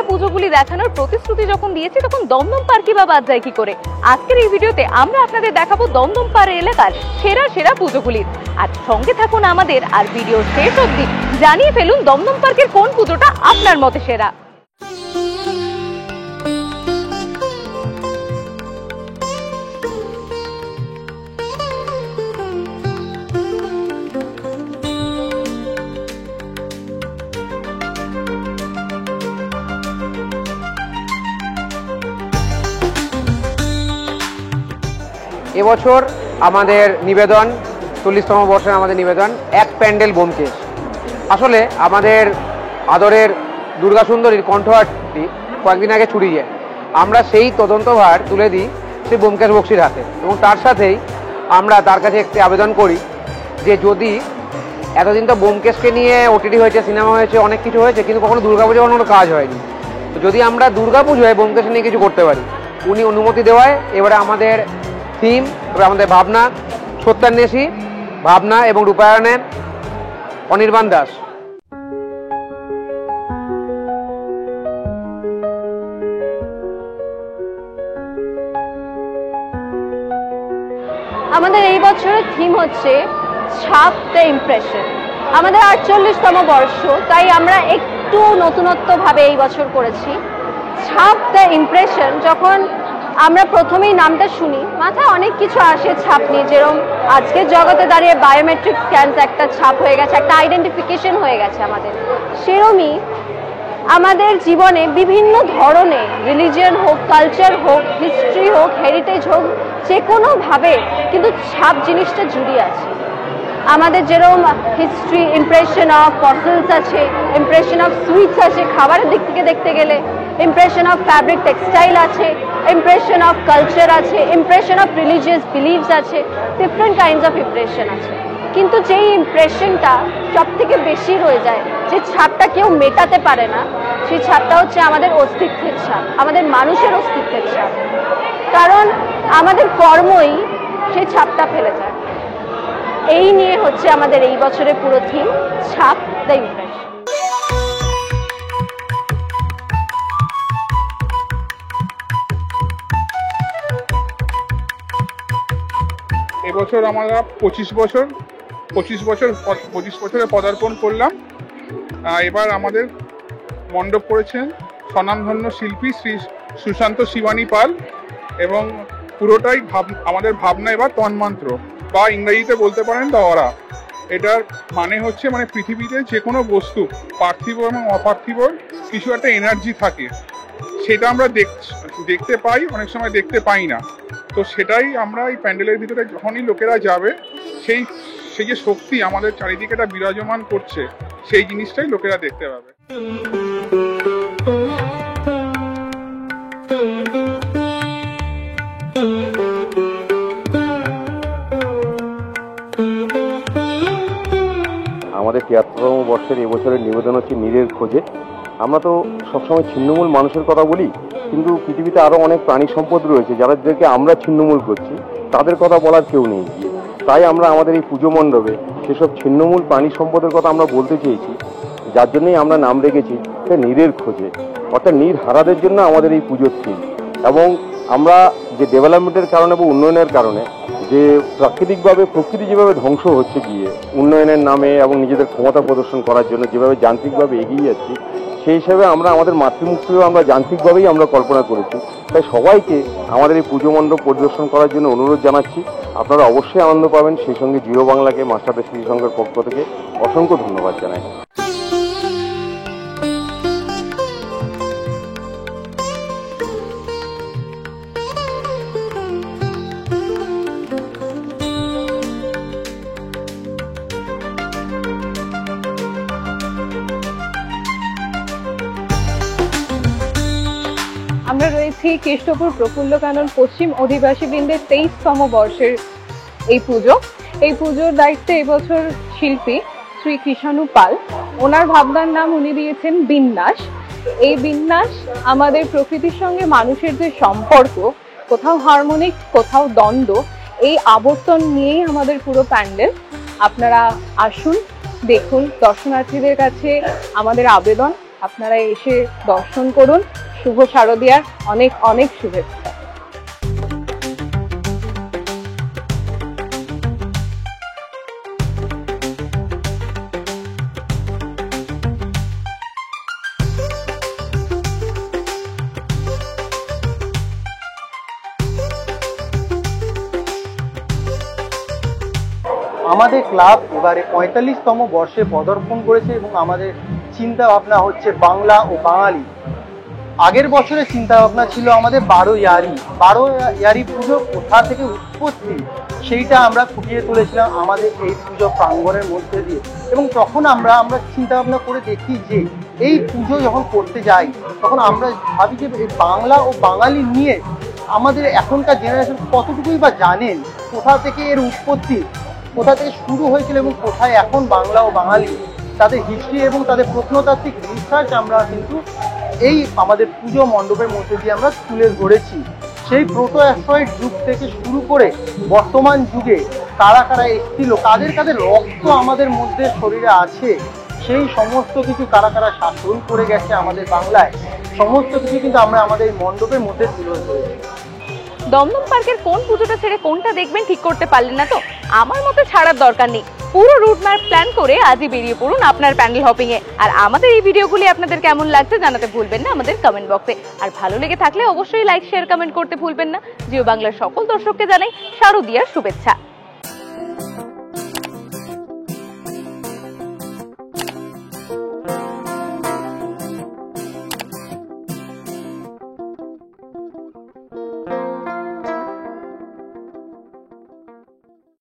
পুজোগুলি দেখানোর প্রতিশ্রুতি যখন দিয়েছি তখন দমদম পার্কই বা বাদ যায় কি করে। আজকের এই ভিডিওতে আমরা আপনাদের দেখাবো দমদম পাড় এলাকার সেরা সেরা পুজোগুলির। আর সঙ্গে থাকুন আমাদের, আর ভিডিও শেষ অবধি জানিয়ে ফেলুন দমদম পার্কের কোন পুজোটা আপনার মতে সেরা। এবছর আমাদের নিবেদন 40তম বর্ষে আমাদের নিবেদন এক প্যান্ডেল ব্যোমকেশ। আসলে আমাদের আদরের দুর্গা সুন্দরীর কণ্ঠহারটি কয়েকদিন আগে চুরি যায়, আমরা সেই তদন্তভার তুলে দিই সেই ব্যোমকেশ বক্সির হাতে, এবং তার সাথেই আমরা তার কাছে একটি আবেদন করি যে যদি এতদিন তো ব্যোমকেশকে নিয়ে ওটিটি হয়েছে, সিনেমা হয়েছে, অনেক কিছু হয়েছে, কিন্তু কখনো দুর্গাপুজো কোনো কাজ হয়নি। তো যদি আমরা দুর্গাপুজোয় ব্যোমকেশ নিয়ে কিছু করতে পারি, উনি অনুমতি দেওয়ায় এবারে আমাদের থিম, এবার আমাদের ভাবনা সত্যান্বেষী, ভাবনা এবং রূপায়ণে অনির্বাণ দাস। আমাদের এই বছরের থিম হচ্ছে ছাপ দ্য ইমপ্রেশন। আমাদের 48তম বর্ষ, তাই আমরা একটু নতুনত্বভাবে এই বছর করেছি ছাপ দ্য ইমপ্রেশন। যখন আমরা প্রথমেই নামটা শুনি মাথায় অনেক কিছু আসে ছাপ নিয়ে, যেরকম আজকের জগতে দাঁড়িয়ে বায়োমেট্রিক স্ক্যানস একটা ছাপ হয়ে গেছে, একটা আইডেন্টিফিকেশন হয়ে গেছে আমাদের। সেরমই আমাদের জীবনে বিভিন্ন ধরনের রিলিজিয়ন হোক, কালচার হোক, হিস্ট্রি হোক, হেরিটেজ হোক, যে কোনোভাবে কিন্তু ছাপ জিনিসটা জুড়ে আছে। আমাদের যেরকম হিস্ট্রি, ইমপ্রেশন অফ ফসিলস আছে, ইমপ্রেশন অফ সুইটস আছে খাবারের দিক থেকে দেখতে গেলে, ইমপ্রেশন অফ ফ্যাব্রিক টেক্সটাইল আছে, ইমপ্রেশন অফ কালচার আছে, ইমপ্রেশন অফ রিলিজিয়াস বিলিভস আছে, ডিফারেন্ট কাইন্ডস অফ ইমপ্রেশন আছে। কিন্তু যেই ইমপ্রেশনটা সব থেকে বেশি রয়ে যায়, যে ছাপটা কেউ মেটাতে পারে না, সেই ছাপটা হচ্ছে আমাদের অস্তিত্বের ছাপ, আমাদের মানুষের অস্তিত্বের ছাপ। কারণ আমাদের কর্মই সেই ছাপটা ফেলে যায়। এই নিয়ে হচ্ছে আমাদের এই বছরের পুরো থিম, ছাপ দ্য ইমপ্রেশন। এবছর আমরা 25 বছরে পদার্পণ করলাম। এবার আমাদের মণ্ডপ করেছেন স্বনামধন্য শিল্পী শ্রী সুশান্ত শিবানী পাল, এবং পুরোটাই আমাদের ভাবনা এবার তন্মন্ত্র, বা ইংরেজিতে বলতে পারেন দ্য অরা। এটার মানে হচ্ছে পৃথিবীতে যে কোনো বস্তু, পার্থিব এবং অপার্থিব কিছু একটা এনার্জি থাকে, সেটা আমরা দেখতে পাই, অনেক সময় দেখতে পাই না। তো সেটাই আমরা এই প্যান্ডেলের ভিতরে যখনই লোকেরা যাবে, সেই যে শক্তি আমাদের চারিদিকে এটা বিরাজমান করছে, সেই জিনিসটাই লোকেরা দেখতে পাবে। আমাদের ৭৩তম বর্ষের এবছরের নিবেদন হচ্ছে নীরের খোঁজে। আমরা তো সবসময় ছিন্নমূল মানুষের কথা বলি, কিন্তু পৃথিবীতে আরও অনেক প্রাণী সম্পদ রয়েছে যাদেরকে আমরা ছিন্নমূল করছি, তাদের কথা বলার কেউ নেই। তাই আমরা আমাদের এই পুজো মণ্ডপে সেসব ছিন্নমূল প্রাণী সম্পদের কথা আমরা বলতে চেয়েছি, যার জন্যই আমরা নাম রেখেছি নীরের খোঁজে, অর্থাৎ নীর হারাদের জন্য আমাদের এই পুজোর থিম। এবং আমরা যে ডেভেলপমেন্টের কারণে বা উন্নয়নের কারণে যে প্রাকৃতিকভাবে প্রকৃতি যেভাবে ধ্বংস হচ্ছে গিয়ে উন্নয়নের নামে এবং নিজেদের ক্ষমতা প্রদর্শন করার জন্য যেভাবে যান্ত্রিকভাবে এগিয়ে যাচ্ছি, সেই হিসাবে আমরা আমাদের মাতৃমূর্তিও আমরা যান্ত্রিকভাবেই আমরা কল্পনা করেছি। তাই সবাইকে আমাদের এই পুজো মণ্ডপ পরিদর্শন করার জন্য অনুরোধ জানাচ্ছি। আপনারা অবশ্যই আনন্দ পাবেন। সেই সঙ্গে জিও বাংলাকে, মাস্টারদের স্মৃতি সংঘের পক্ষ থেকে অসংখ্য ধন্যবাদ জানাই। আমরা রয়েছি কেষ্টপুর প্রফুল্লকানন পশ্চিম অধিবাসী বৃন্দের 23তম বর্ষের এই পুজোর দায়িত্বে এবছর শিল্পী শ্রী কৃষাণু পাল। ওনার ভাবনার নাম উনি দিয়েছেন বিন্যাস। এই বিন্যাস আমাদের প্রকৃতির সঙ্গে মানুষের যে সম্পর্ক, কোথাও হারমোনিক কোথাও দ্বন্দ্ব, এই আবর্তন নিয়েই আমাদের পুরো প্যান্ডেল। আপনারা আসুন, দেখুন। দর্শনার্থীদের কাছে আমাদের আবেদন, আপনারা এসে দর্শন করুন। শুভ শারদিয়ার অনেক অনেক শুভেচ্ছা। আমাদের ক্লাব এবারে 45তম বর্ষে পদার্পণ করেছে এবং আমাদের চিন্তা ভাবনা হচ্ছে বাংলা ও বাঙালি। আগের বছরের চিন্তা ভাবনা ছিল আমাদের 12 ইয়ারি পুজো কোথা থেকে উৎপত্তি সেইটা আমরা ফুটিয়ে তুলেছিলাম আমাদের এই পুজো প্রাঙ্গণের মধ্যে দিয়ে। এবং তখন আমরা চিন্তা ভাবনা করে দেখি যে এই পুজো যখন করতে যাই তখন আমরা ভাবি যে বাংলা ও বাঙালি নিয়ে আমাদের এখনকার জেনারেশন কতটুকুই বা জানেন, কোথা থেকে এর উৎপত্তি, কোথা থেকে শুরু হয়েছিল এবং কোথায় এখন বাংলা ও বাঙালি, তাদের হিস্ট্রি এবং তাদের প্রত্নতাত্ত্বিক রিসার্চ আমরা কিন্তু এই আমাদের পুজো মণ্ডপের মধ্যে দিয়ে আমরা তুলে ধরেছি। সেই প্রোটো অ্যাস্ট্রয়েড যুগ থেকে শুরু করে বর্তমান যুগে কারা কারা এসেছিল, কাদের কাদের রক্ত আমাদের মধ্যে শরীরে আছে, সেই সমস্ত কিছু কারা কারা শাসন করে গেছে আমাদের বাংলায়, সমস্ত কিছু কিন্তু আমরা আমাদের এই মণ্ডপের মধ্যে তুলে ধরেছি। দমদম পার্কের কোন পুজোটা ছেড়ে কোনটা দেখবেন ঠিক করতে পারলেন না তো? আমার মতো ছাড়ার দরকার নেই, পুরো রুট ম্যাপ প্ল্যান করে আজই বেরিয়ে পড়ুন আপনার প্যান্ডেল হপিং এ। আর আমাদের এই ভিডিওগুলি আপনাদের কেমন লাগছে জানাতে ভুলবেন না আমাদের কমেন্ট বক্সে। আর ভালো লেগে থাকলে অবশ্যই লাইক শেয়ার কমেন্ট করতে ভুলবেন না। জিও বাংলার সকল দর্শককে জানাই শারদিয়ার শুভেচ্ছা।